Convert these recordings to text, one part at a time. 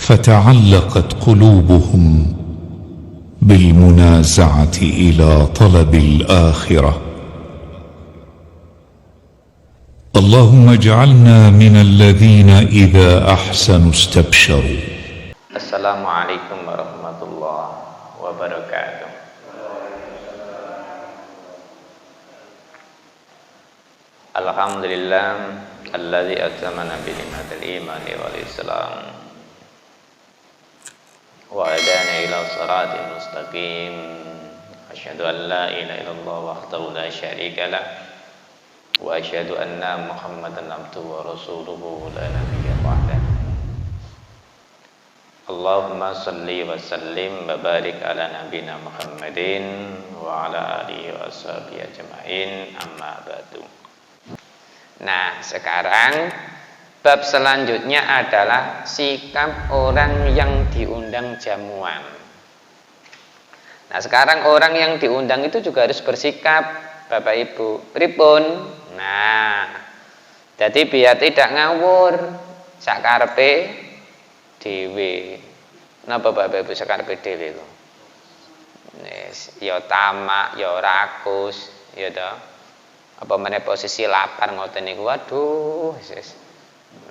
فتعلقت قلوبهم بالمنازعة إلى طلب الآخرة. اللهم اجعلنا من الذين إذا أحسنوا استبشروا. السلام عليكم ورحمة الله وبركاته. Alhamdulillah alladzi atmana bi ni'matil imani wal islam wa hadana ila siratal mustaqim. Asyhadu an la ilaha illallah wahdahu la syarika lah wa asyhadu anna Muhammadan abduhu wa rasuluhu la nabiyya ba'dah. Allahumma salli wa sallim wa barik ala nabiyina Muhammadin wa ala alihi wa sahbihi ajma'in, amma ba'du. Nah, sekarang bab selanjutnya adalah sikap orang yang diundang jamuan. Nah, sekarang orang yang diundang itu juga harus bersikap, Bapak Ibu. Pripun? Nah, jadi biar tidak ngawur sakarepe dhewe. Napa Bapak Ibu sakarepe dhewe lho? Ya tamak, ya rakus, ya toh. Apa meneh posisi lapar ngoten niku, waduh.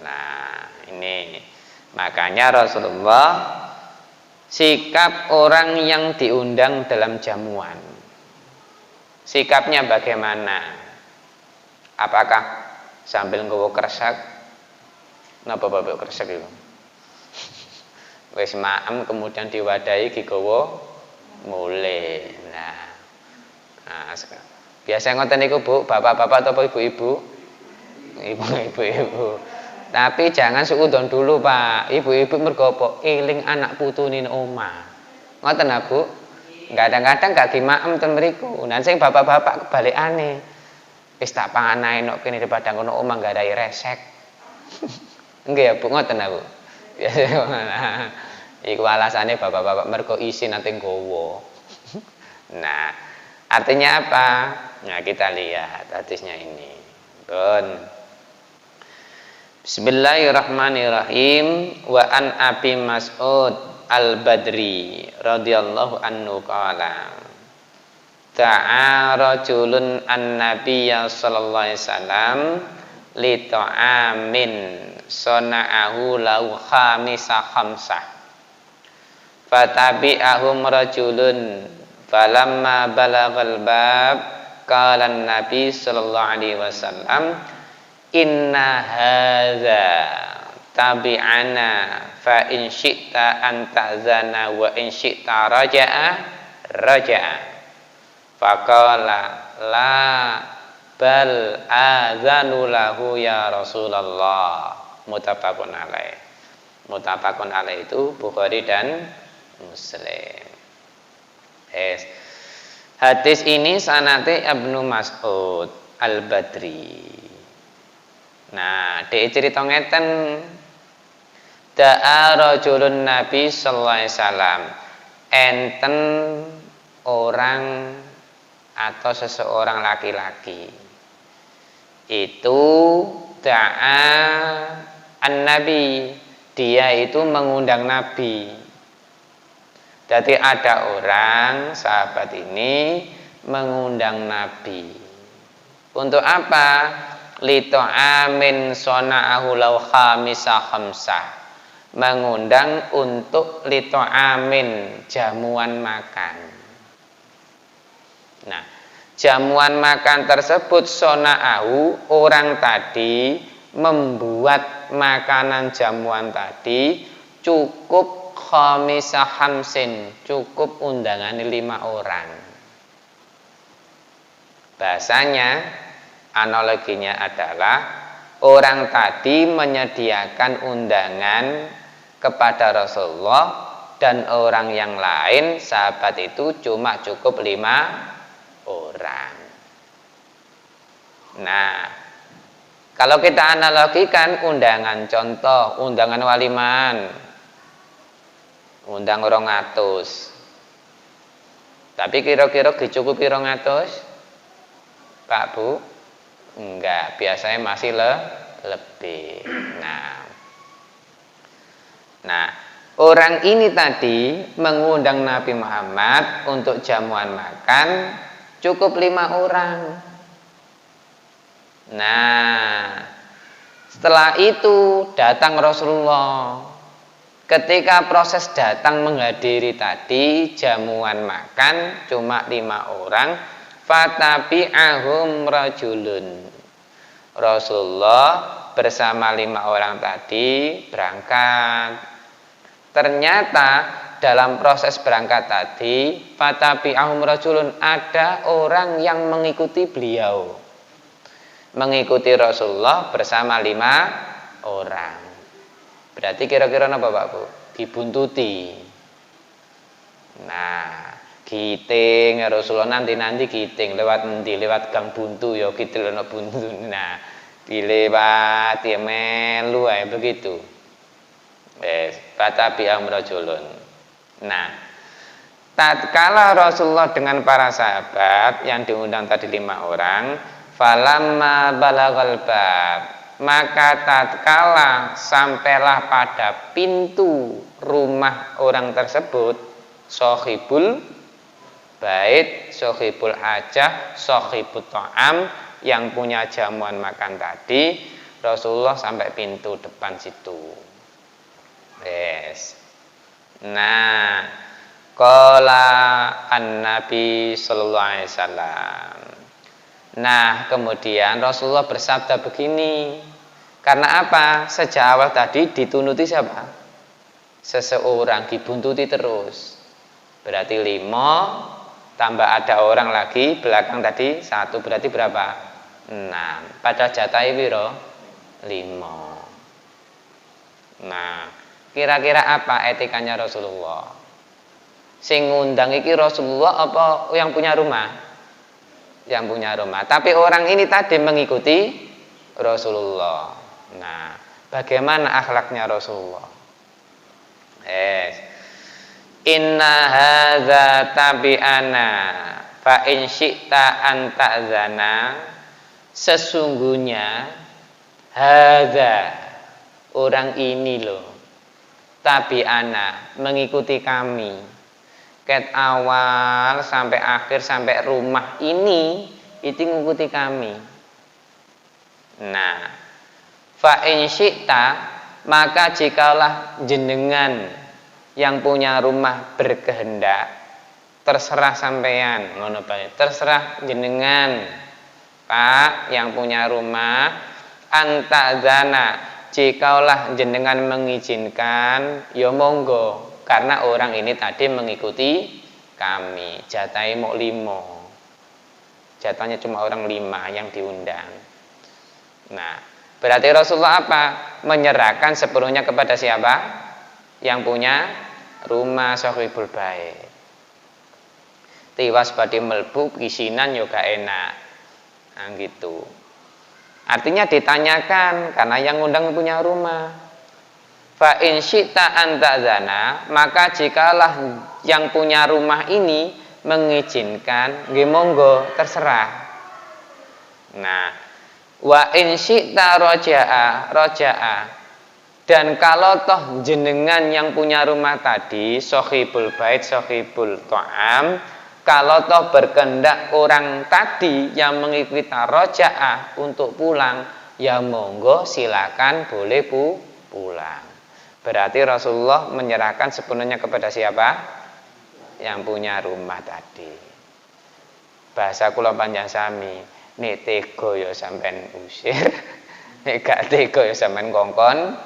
Nah, ini makanya Rasulullah sikap orang yang diundang dalam jamuan. Sikapnya bagaimana? Apakah sambil nggawa kresek? Napa Bapak kresek itu? Wis maem kemudian diwadahi digawa mulih. Nah, biasa ngoten niku Bu, bapak-bapak atau ibu-ibu? Ibu-ibu. Tapi jangan suudon dulu Pak. Ibu-ibu mergo apa? Eling anak putune omah. Ngoten lho Bu. Kadang-kadang gak dimaem ten mriku. Nah sing bapak-bapak kebalikane. Wis tak pangan ae nok kene daripada ngono omah nggarai resek. Nggih ya Bu, ngoten lho Bu. Biasa iku alasane bapak-bapak mergo isin nate nggawa. Nah, artinya apa? Nah, kita lihat hadisnya ini. Bismillahirrahmanirrahim. Wa an Abi Mas'ud Al-Badri radhiyallahu anhu qala ta'a rajulun an-nabiyya sallallahu alaihi wasallam li ta'amin sana'ahu lahu khamisa khamsah fatabi'ahum rajulun falamma balagal bab qala an-nabi sallallahu alaihi wasallam inna hadza tabi'ana fa in syi'ta an ta'zana wa in syi'ta raja'a faqala la bal azanu lahu ya Rasulullah. Muttafaqun alaih itu Bukhari dan Muslim. Hadis ini sanate Ibnu Mas'ud Al-Badri. Nah, dhek cerita ngeten, da'a rajulun Nabi sallallahu alaihi wasallam. Enten orang atau seseorang laki-laki itu da'a an-nabi, dia itu mengundang Nabi. Jadi ada orang sahabat ini mengundang Nabi. Untuk apa? Lito amin sona'ahu lau khamisa khamsah. Mengundang untuk lito amin, jamuan makan. Nah, jamuan makan tersebut sona'ahu, orang tadi membuat makanan jamuan tadi cukup khamisa hamsin, cukup undangan 5 orang. Bahasanya, analoginya adalah orang tadi menyediakan undangan kepada Rasulullah dan orang yang lain, sahabat itu cuma cukup 5 orang. Nah, kalau kita analogikan undangan, contoh undangan waliman, undang 200. Tapi kira-kira dicukupi 200? Pak Bu? Enggak, biasanya masih lebih. Nah, Orang ini tadi mengundang Nabi Muhammad untuk jamuan makan cukup 5 orang. Nah, setelah itu datang Rasulullah. Ketika proses datang menghadiri tadi jamuan makan cuma 5 orang, fatabi'ahum rajulun. Rasulullah bersama 5 orang tadi berangkat. Ternyata dalam proses berangkat tadi, fatabi'ahum rajulun, ada orang yang mengikuti beliau. Mengikuti Rasulullah bersama 5 orang. Berarti kira-kira apa Pak Bu? Dibuntuti. Nah, giting Rasulullah nanti giting lewat endi? Lewat gang buntu ya kidul ana buntu. Nah, dilewat ya melu ae begitu. Fatabi'ahum rajulun. Nah, tatkala Rasulullah dengan para sahabat yang diundang tadi 5 orang, falamma balagal bab, maka tatkala sampailah pada pintu rumah orang tersebut, sohibul bait, sohibul hajah, sohibul ta'am, yang punya jamuan makan tadi, Rasulullah sampai pintu depan situ. Yes. Nah, qala an-nabi sallallahu alaihi wasallam. Nah, kemudian Rasulullah bersabda begini. Karena apa? Sejak awal tadi ditunuti siapa? Seseorang, dibuntuti terus. Berarti 5 tambah ada orang lagi belakang tadi 1, berarti berapa? 6. Padahal jatahe piro? 5. Nah, kira-kira apa etikanya Rasulullah? Sing ngundang iki Rasulullah apa yang punya rumah? Yang punya rumah. Tapi orang ini tadi mengikuti Rasulullah. Nah, bagaimana akhlaknya Rasulullah? Inna hadza tabi'ana fa in syi'ta an ta'zana. Sesungguhnya hadza, orang ini loh, tabi'ana, mengikuti kami. Ket awal sampai akhir sampai rumah ini itu mengikuti kami. Nah, fa in syi'ta, maka jikalah jenengan yang punya rumah berkehendak, terserah sampean, ngono bae. Terserah jenengan, Pak yang punya rumah, antazana, jikalah jenengan mengizinkan, ya monggo. Karena orang ini tadi mengikuti kami. Jatahe mau 5. Jatahnya cuma orang 5 yang diundang. Nah, berarti Rasulullah apa? Menyerahkan sepenuhnya kepada siapa? Yang punya rumah, sahibul bait. Tiwas badhe melbu kisinan yo gak enak. Nah, gitu. Artinya ditanyakan karena yang ngundang punya rumah. Fa in syi'ta an ta'zana, maka jikalah yang punya rumah ini mengizinkan, nggih monggo, terserah. Nah, wa in syi'ta raja'a. Dan kalau toh jenengan yang punya rumah tadi, sohibul bait, sohibul ta'am, kalau toh berkehendak orang tadi yang mengikuti raja'ah untuk pulang, ya monggo silakan boleh pulang. Berarti Rasulullah menyerahkan sepenuhnya kepada siapa? Yang punya rumah tadi. Bahasa kula panjang sami, nek tega ya sampean usir, nek gak tega ya sampean kongkon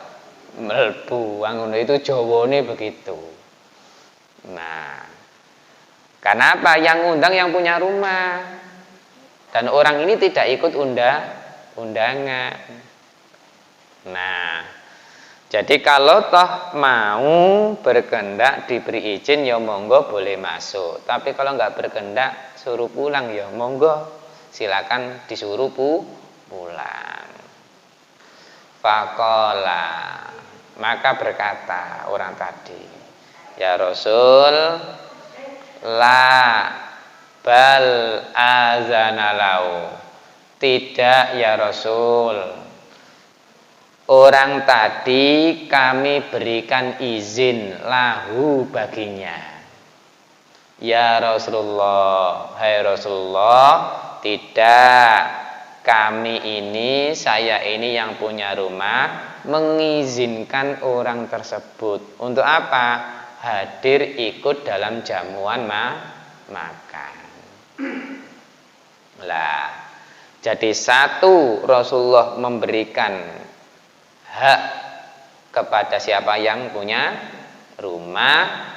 mlebu. Ngono itu Jawane begitu. Nah, karena apa? Yang ngundang yang punya rumah. Dan orang ini tidak ikut undangan. Nah, jadi kalau toh mau berkehendak diberi izin ya monggo boleh masuk. Tapi kalau nggak berkehendak suruh pulang ya monggo, silakan disuruh pulang. Faqala, maka berkata orang tadi, ya Rasul, la bal azanalau, tidak ya Rasul, orang tadi kami berikan izin lahu baginya. Ya Rasulullah, hai Rasulullah, tidak, kami ini, saya ini yang punya rumah mengizinkan orang tersebut untuk apa? Hadir ikut dalam jamuan makan. Lah, jadi satu, Rasulullah memberikan hak kepada siapa yang punya rumah.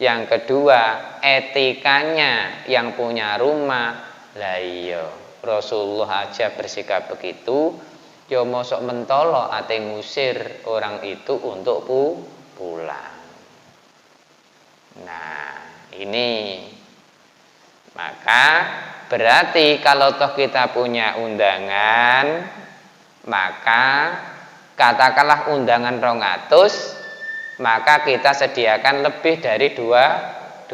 Yang kedua, etikanya yang punya rumah. Lah iya, Rasulullah aja bersikap begitu, yo mosok mentolo ate ngusir orang itu untuk pulang. Nah, ini maka berarti kalau toh kita punya undangan, maka katakanlah undangan 200, maka kita sediakan lebih dari 200.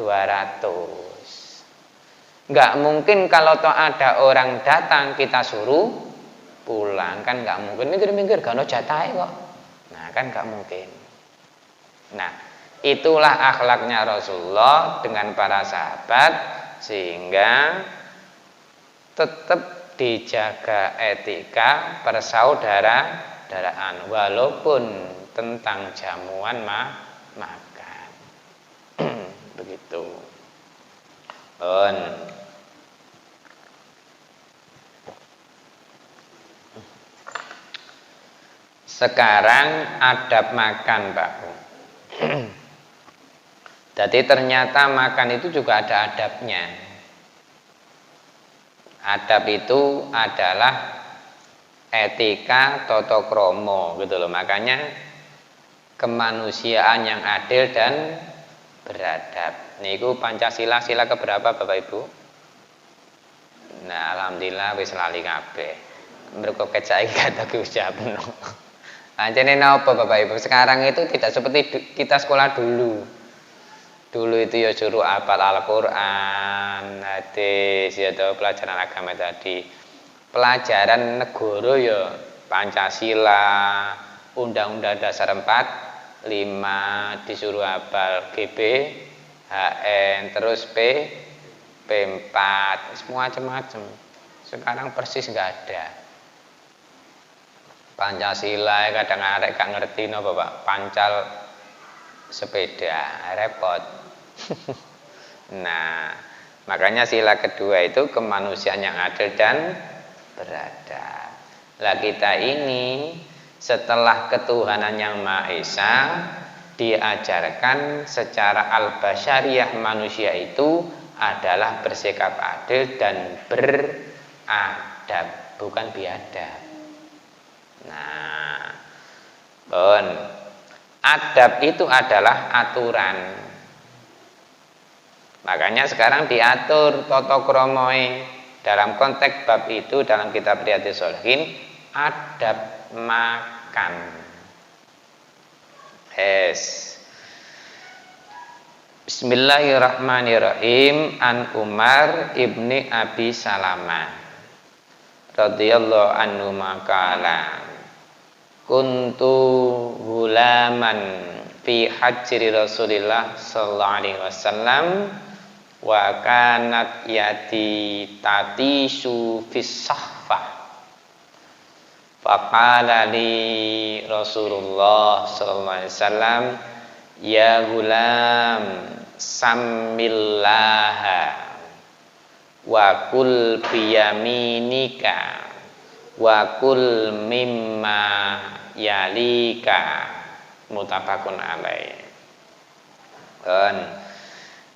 Enggak mungkin kalau toh ada orang datang kita suruh pulang, kan enggak mungkin. Minggir-minggir gak ono jatahe kok. Nah, kan enggak mungkin. Nah, itulah akhlaknya Rasulullah dengan para sahabat, sehingga tetap dijaga etika persaudaraan walaupun tentang jamuan makan. Begitu. Sekarang adab makan, Pak. Jadi ternyata makan itu juga ada adabnya. Adab itu adalah etika tata krama gitu loh. Makanya kemanusiaan yang adil dan beradab. Niku Pancasila sila keberapa Bapak Ibu? Nah, alhamdulillah wis lali kabeh. Mergo kecake kata diucapno. Anjene napa Bapak Ibu? Sekarang itu tidak seperti kita sekolah dulu. Dulu itu ya suruh hafal Al-Qur'an, hadis, ya pelajaran agama tadi. Pelajaran negara ya Pancasila, Undang-Undang Dasar 45, disuruh hafal GBHN, terus P4, semua macam-macam. Sekarang persis nggak ada. Pancasila kadang arek gak ngerti no Bapak, pancal sepeda repot. Nah, makanya sila kedua itu kemanusiaan yang adil dan beradab. Lah kita ini setelah ketuhanan yang Maha Esa diajarkan secara al-basyariyah, manusia itu adalah bersikap adil dan beradab, bukan biadab. Nah, adab itu adalah aturan. Makanya sekarang diatur tata kramae dalam konteks bab itu dalam kitab Riyadhus Shalihin, adab makan. Bismillahirrahmanirrahim. An Umar ibni Abi Salamah radhiyallahu anhu maqala kuntu hulaman fi hajri Rasulillah sallallahu alaihi wasallam wa kanat yati tatisu fis sahfah faqala li Rasulullah sallallahu alaihi wasallam ya gulam samillaha wa kul biyaminika wa kul mimma yalika, muttafaqun alaih.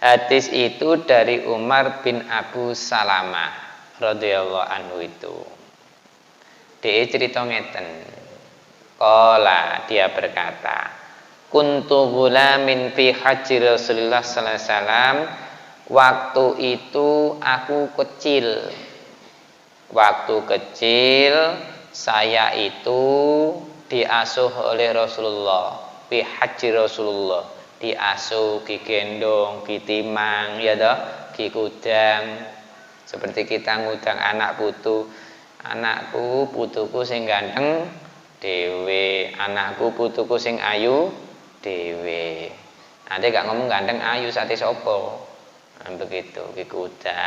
Hadis itu dari Umar bin Abu Salamah radhiyallahu anhu itu. Dia cerita ngeten. Qala, dia berkata, kuntu ghulamin fi haji Rasulullah sallallahu alaihi wasallam. Waktu itu aku kecil. Waktu kecil saya itu diasuh oleh Rasulullah, fi haji Rasulullah, diasuh, digendong, ditimang, ya toh, dikudang. Seperti kita ngudang anak putu, anakku, putuku sing ganteng, dhewe, anakku putuku sing ayu dhewe. Nanti gak ngomong ganteng ayu sate sopo. Nah, begitu kuda.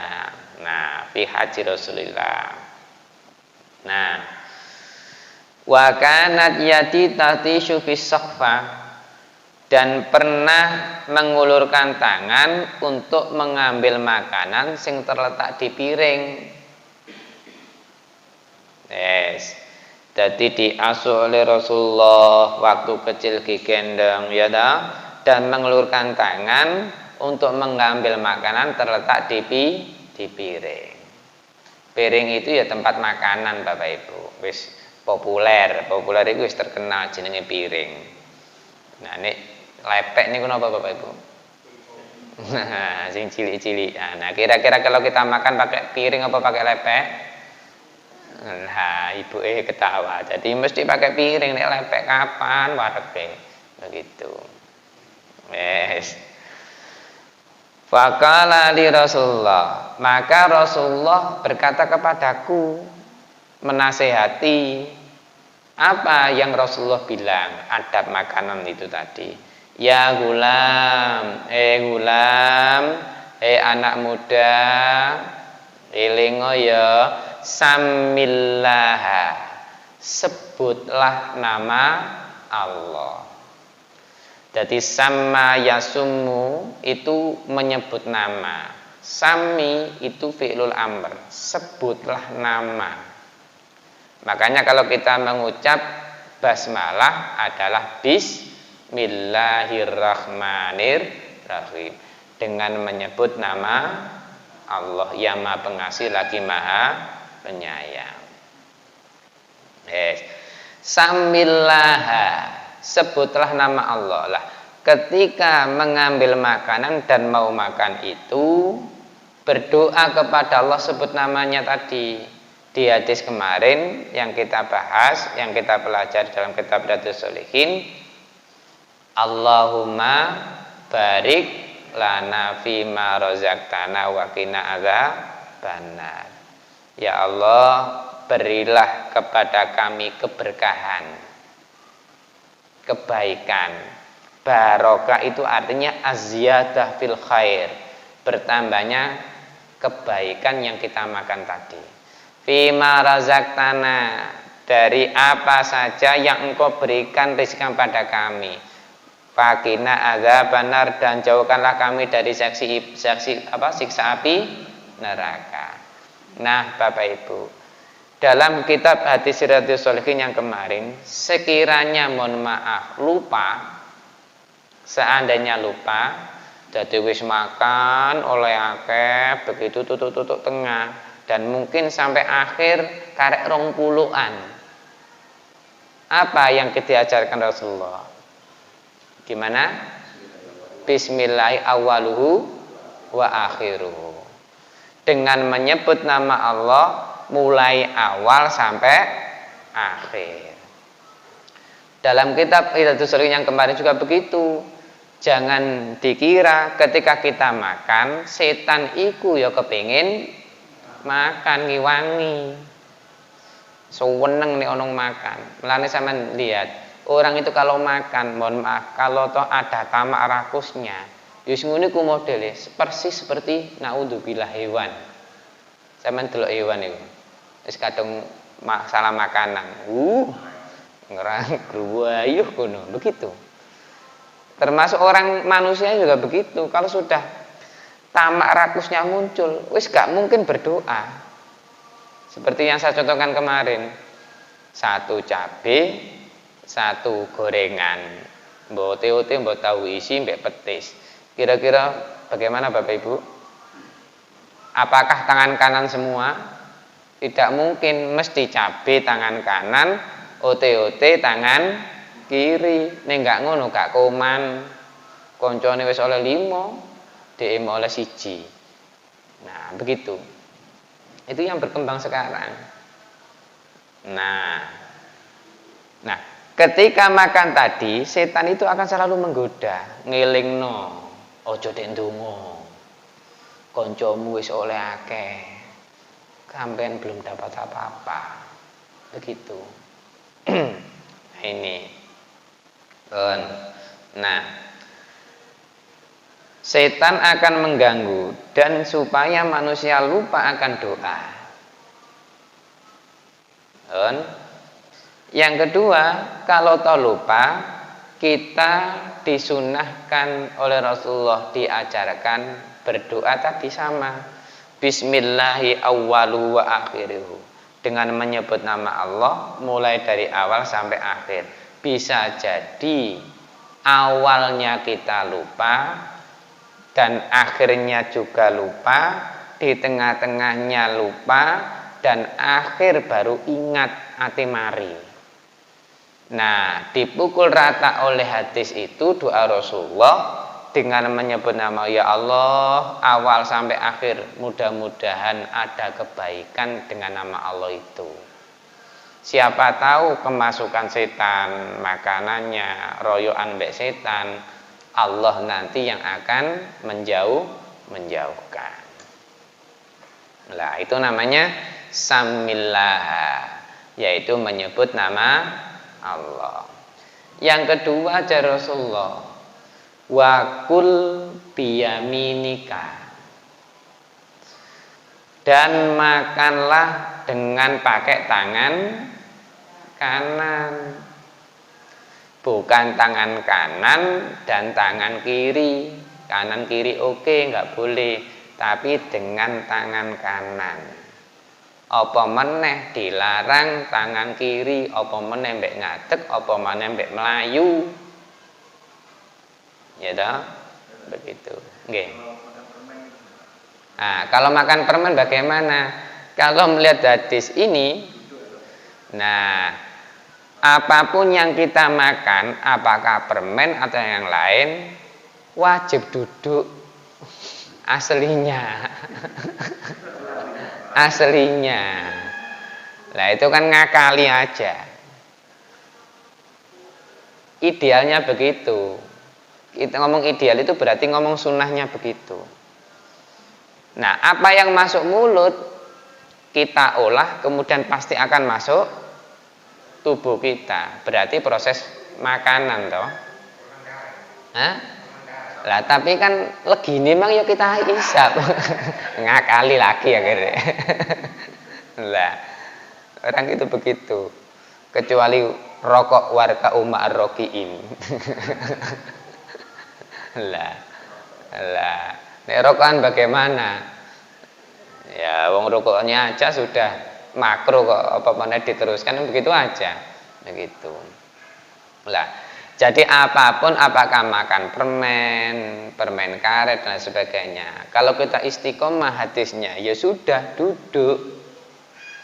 Nah, fi haji Rasulillah. Nah, wa kanat yati tatishu fi saqfa, dan pernah mengulurkan tangan untuk mengambil makanan sing terletak di piring. Yes. Jadi diasuh oleh Rasulullah waktu kecil digendong ya dah, dan mengulurkan tangan untuk mengambil makanan terletak di piring. Piring itu ya tempat makanan Bapak Ibu. Wis populer itu wis terkenal jenenge piring. Nah, nek lepek niku napa Bapak Ibu? Nah, sing cilik-cilik. Nah, kira-kira kalau kita makan pakai piring apa pakai lepek? Nah, ibu ketawa. Jadi mesti pakai piring, nek lepek kapan warepe. Begitu. Yes. Faqala li Rasulullah, maka Rasulullah berkata kepadaku, menasehati. Apa yang Rasulullah bilang? Adab makanan itu tadi. Ya gulam, anak muda, elingo ya, samillah, sebutlah nama Allah. Jadi sama yasummu itu menyebut nama, sami itu fi'lul amr, sebutlah nama. Makanya kalau kita mengucap basmalah adalah Bismillahirrahmanirrahim, dengan menyebut nama Allah yang Maha Pengasih lagi Maha Penyayang. Yes. Samillah, sebutlah nama Allah lah. Ketika mengambil makanan dan mau makan itu, berdoa kepada Allah, sebut namanya tadi. Di hadis kemarin yang kita bahas, yang kita pelajari dalam kitab Riyadhus Shalihin, Allahumma barik lana fima razaqtana wa qina adzabannar. Ya Allah, berilah kepada kami keberkahan, kebaikan. Barokah itu artinya azyadah fil khair, bertambahnya kebaikan yang kita makan tadi. Fima razaqtana, dari apa saja yang engkau berikan rizki pada kami. Fakina adzabannar, dan jauhkanlah kami dari siksa api neraka. Nah, Bapak Ibu, dalam kitab hadis Riyadhus Shalihin yang kemarin, sekiranya mohon maaf lupa, seandainya lupa, jadi wis makan oleh akeh begitu tutuk tengah, dan mungkin sampai akhir karek 20-an. Apa yang diajarkan Rasulullah? Gimana? Bismillahi awaluhu wa akhiruhu. Dengan menyebut nama Allah mulai awal sampai akhir. Dalam kitab Riyadhus Shalihin yang kemarin juga begitu. Jangan dikira ketika kita makan, setan iku ya kepingin makan ngiwangi, seneng nih onong makan. Melane sampean lihat, orang itu kalau makan, mohon maaf, kalau toh ada tamak rakusnya, yus ngene ku modele persis seperti naudzubillah hewan. Sampean delok hewan itu, wis kadung masalah makanan, ngerang gruwayuh kono, begitu. Termasuk orang manusia juga begitu. Kalau sudah tamak rakusnya muncul, wis gak mungkin berdoa. Seperti yang saya contohkan kemarin, 1 cabai, 1 gorengan, mbok TOT, mbok tahu isi, mbok petis. Kira-kira bagaimana Bapak Ibu? Apakah tangan kanan semua? Tidak mungkin, mesti cabai tangan kanan, OT tangan kiri. Nek gak ngono gak koman. Koncone wis oleh 5, DM oleh 1. Nah, begitu. Itu yang berkembang sekarang. Nah, ketika makan tadi, setan itu akan selalu menggoda, ngelingno, ojo dek ndonga. Kancamu wis oleh akeh. Sampeyan belum dapat apa-apa. Begitu. ini. Nah, setan akan mengganggu dan supaya manusia lupa akan doa. Yang kedua, kalau toh lupa, kita disunahkan oleh Rasulullah, diajarkan berdoa tadi sama. Bismillahi awwalu wa akhiruhu. Dengan menyebut nama Allah mulai dari awal sampai akhir. Bisa jadi awalnya kita lupa dan akhirnya juga lupa, di tengah-tengahnya lupa, dan akhir baru ingat ati mari. Nah, dipukul rata oleh hadis itu doa Rasulullah dengan menyebut nama ya Allah awal sampai akhir. Mudah-mudahan ada kebaikan dengan nama Allah itu. Siapa tahu kemasukan setan, makanannya, royoan mbek setan, Allah nanti yang akan menjauhkan. Nah, itu namanya samillah, yaitu menyebut nama Allah. Yang kedua aja Rasulullah, wakul biyaminika, dan makanlah dengan pakai tangan kanan, bukan tangan kanan dan tangan kiri. Kanan kiri oke, nggak boleh, tapi dengan tangan kanan. Apa meneh dilarang tangan kiri, apa meneh mbek ngadeg, apa meneh mbek melayu. Ya dah, begitu. Nggih. Nah, kalau makan permen bagaimana? Kalau melihat hadis ini, nah, apapun yang kita makan, apakah permen atau yang lain, wajib duduk aslinya. Aslinya. Nah, itu kan ngakali aja. Idealnya begitu. Kita ngomong ideal itu berarti ngomong sunnahnya begitu. Nah, apa yang masuk mulut kita olah, kemudian pasti akan masuk tubuh kita. Berarti proses makanan toh. Hah? Lah tapi kan legine mang ya kita hisap. Ngakali lagi akhirnya. Lah, orang itu begitu. Kecuali rokok warga umma ar-rokiin. Lah. Nek rokokan bagaimana? Ya, wong rokoknya aja sudah makro kok, apa mana diteruskan begitu aja. Begitu. Lah, jadi apapun, apakah makan permen karet dan sebagainya, kalau kita istiqomah hadisnya, ya sudah duduk,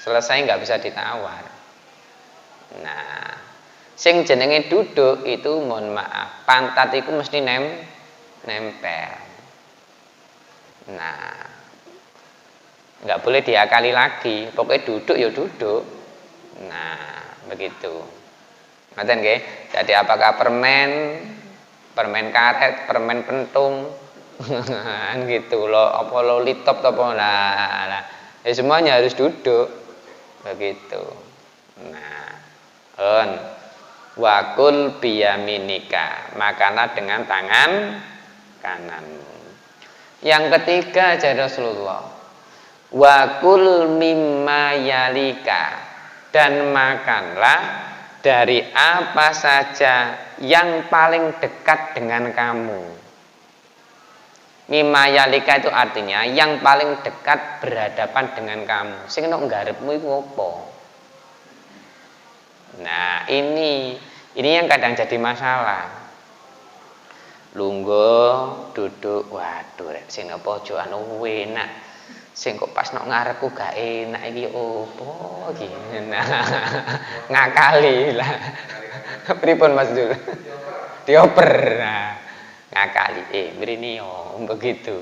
selesai, nggak bisa ditawar. Nah, sing jenenge duduk itu mohon maaf, pantat itu mesti nempel. Nah, nggak boleh diakali lagi, pokoknya duduk ya duduk. Nah, begitu. Ngaten nggih. Jadi apakah permen karet, permen pentung, kan gitu loh, apa lolitop apa lah. Ya semuanya harus duduk. Begitu. Nah, wakul biyaminika, makanlah dengan tangan kanan. Yang ketiga aja Rasulullah, wakul mimma yalika, dan makanlah dari apa saja yang paling dekat dengan kamu. Mimma yalika itu artinya yang paling dekat berhadapan dengan kamu. Sing nek nggarepmu iku apa? Nah, ini yang kadang jadi masalah. Lungguh, duduk, waduh rek sing apa aja anu enak. Sing kok pas nok ngarepku gak enak iki opo iki. Nah, ngakali lah. Pripun Mas Dul? Dioper. Nah, ngakali. Mrene yo begitu.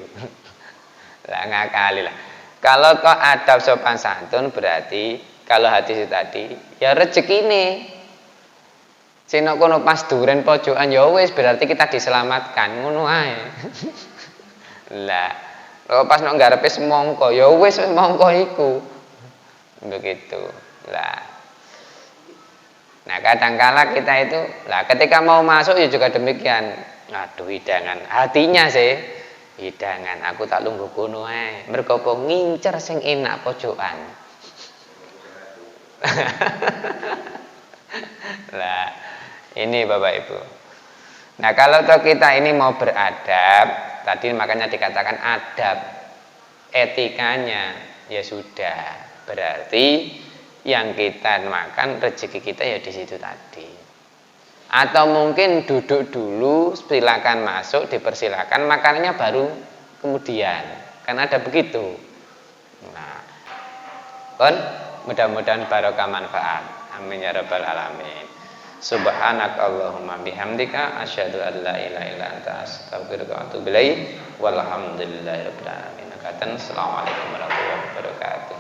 Lah ngakali lah. Kalau kok adab sopan santun berarti kalau hadis tadi ya rezekine. Sing nok kono pas duren pojokan ya wis berarti kita diselamatkan ngono ae. Lah kalau pas nak ngarepe semongko, ya wis mongko iku. Begitu. Lah. Nah, kadangkala kita itu, lah ketika mau masuk ya juga demikian. Aduh, hidangan. Hatinya sih hidangan. Aku tak lungguh kono ae. Mergo apa ngincer sing enak pojokan. Lah, ini Bapak Ibu. Nah, kalau toh kita ini mau beradab, tadi makanya dikatakan adab, etikanya ya sudah. Berarti yang kita makan rezeki kita ya di situ tadi. Atau mungkin duduk dulu, silakan masuk, dipersilakan, makanannya baru kemudian. Kan ada begitu. Nah, kon mudah-mudahan barokah manfaat. Amin ya rabbal alamin. Subhanakallahumma bihamdika asyhadu an la ilaha illa anta astaghfiruka wa atubu ilaik. Walhamdulillahirabbil alamin. Assalamualaikum warahmatullahi wabarakatuh.